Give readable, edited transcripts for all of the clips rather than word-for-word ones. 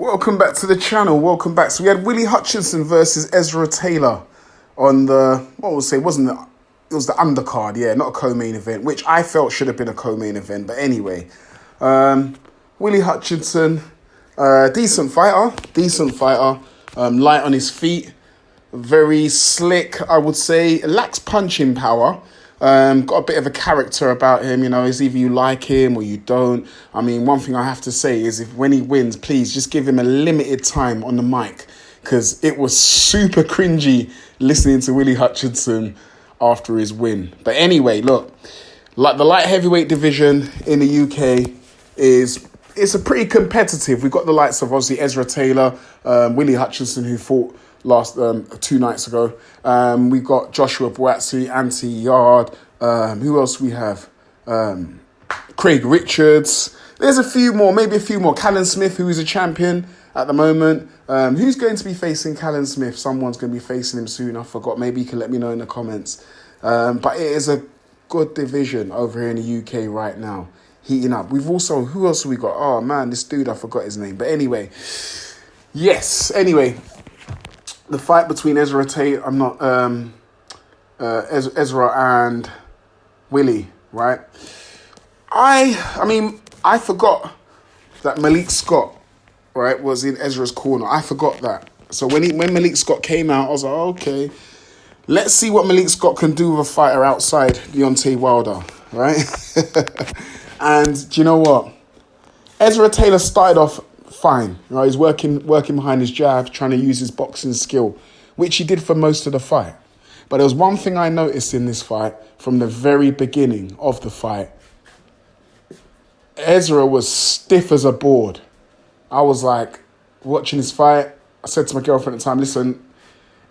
Welcome back to the channel. Welcome back. So we had Willy Hutchinson versus Ezra Taylor on the, what we'll say, it was the undercard, yeah, not a co-main event, which I felt should have been a co-main event. But anyway, Willy Hutchinson, decent fighter, light on his feet, very slick, I would say, lacks punching power. Got a bit of a character about him, you know, it's either you like him or you don't. I mean, one thing I have to say is when he wins, please just give him a limited time on the mic, because it was super cringy listening to Willy Hutchinson after his win. But anyway, look, like the light heavyweight division in the UK it's a pretty competitive. We've got the likes of obviously Ezra Taylor, Willy Hutchinson, who fought last 2 nights ago. We've got Joshua Buatsi, Yard. Who else we have? Craig Richards. There's a few more, maybe a few more. Callan Smith, who is a champion at the moment. Who's going to be facing Callan Smith? Someone's going to be facing him soon. I forgot. Maybe you can let me know in the comments. But it is a good division over here in the UK right now, heating up. We've also, who else have we got? Oh man, this dude, I forgot his name. But anyway, yes. Anyway, the fight between Ezra Taylor, Ezra and Willy, right? I mean, I forgot that Malik Scott, right, was in Ezra's corner. I forgot that. So when Malik Scott came out, I was like, okay, let's see what Malik Scott can do with a fighter outside Deontay Wilder, right? And do you know what? Ezra Taylor started off fine, right? He's working behind his jab, trying to use his boxing skill, which he did for most of the fight. But there was one thing I noticed in this fight from the very beginning of the fight. Ezra was stiff as a board. I was like, watching this fight, I said to my girlfriend at the time, listen,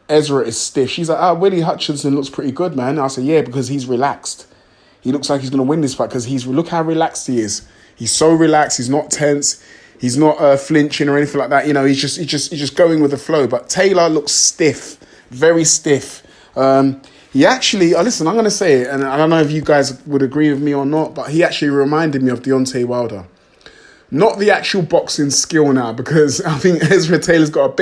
Ezra is stiff. She's like, Willy Hutchinson looks pretty good, man. And I said, yeah, because he's relaxed. He looks like he's going to win this fight because look how relaxed he is. He's so relaxed. He's not tense. He's not flinching or anything like that. You know, he's just going with the flow. But Taylor looks stiff, very stiff. He actually, listen, I'm going to say it, and I don't know if you guys would agree with me or not, but he actually reminded me of Deontay Wilder. Not the actual boxing skill now, because I think Ezra Taylor's got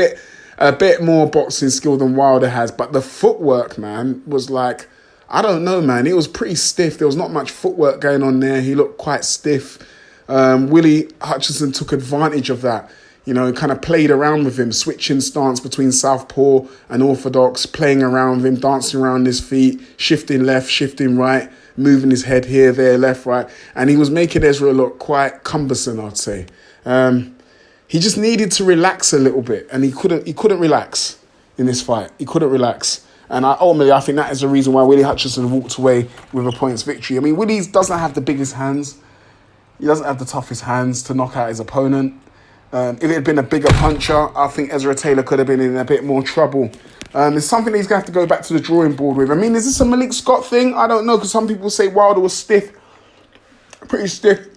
a bit more boxing skill than Wilder has. But the footwork, man, was like, I don't know, man. It was pretty stiff. There was not much footwork going on there. He looked quite stiff. Willy Hutchinson took advantage of that, you know, kind of played around with him, switching stance between southpaw and orthodox, playing around with him, dancing around his feet, shifting left, shifting right, moving his head here, there, left, right. And he was making Ezra look quite cumbersome, I'd say. He just needed to relax a little bit, and he couldn't relax in this fight. He couldn't relax. And ultimately, I think that is the reason why Willy Hutchinson walked away with a points victory. I mean, Willy doesn't have the biggest hands. He doesn't have the toughest hands to knock out his opponent. If it had been a bigger puncher, I think Ezra Taylor could have been in a bit more trouble. It's something he's going to have to go back to the drawing board with. I mean, is this a Malik Scott thing? I don't know, because some people say Wilder was stiff, pretty stiff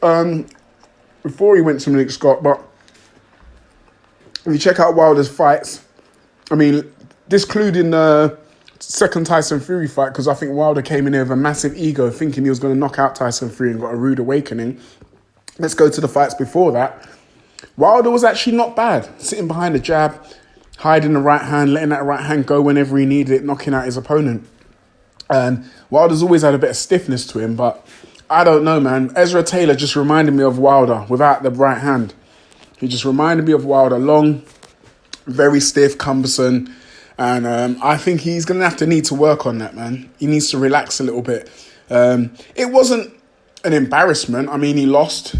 before he went to Malik Scott. But if you check out Wilder's fights, I mean, discluding the second Tyson Fury fight, because I think Wilder came in there with a massive ego, thinking he was going to knock out Tyson Fury and got a rude awakening. Let's go to the fights before that. Wilder was actually not bad, sitting behind the jab, hiding the right hand, letting that right hand go whenever he needed it, knocking out his opponent. And Wilder's always had a bit of stiffness to him, but I don't know, man. Ezra Taylor just reminded me of Wilder without the right hand. He just reminded me of Wilder, long, very stiff, cumbersome. And I think he's going to have to need to work on that, man. He needs to relax a little bit. It wasn't an embarrassment. I mean, he lost.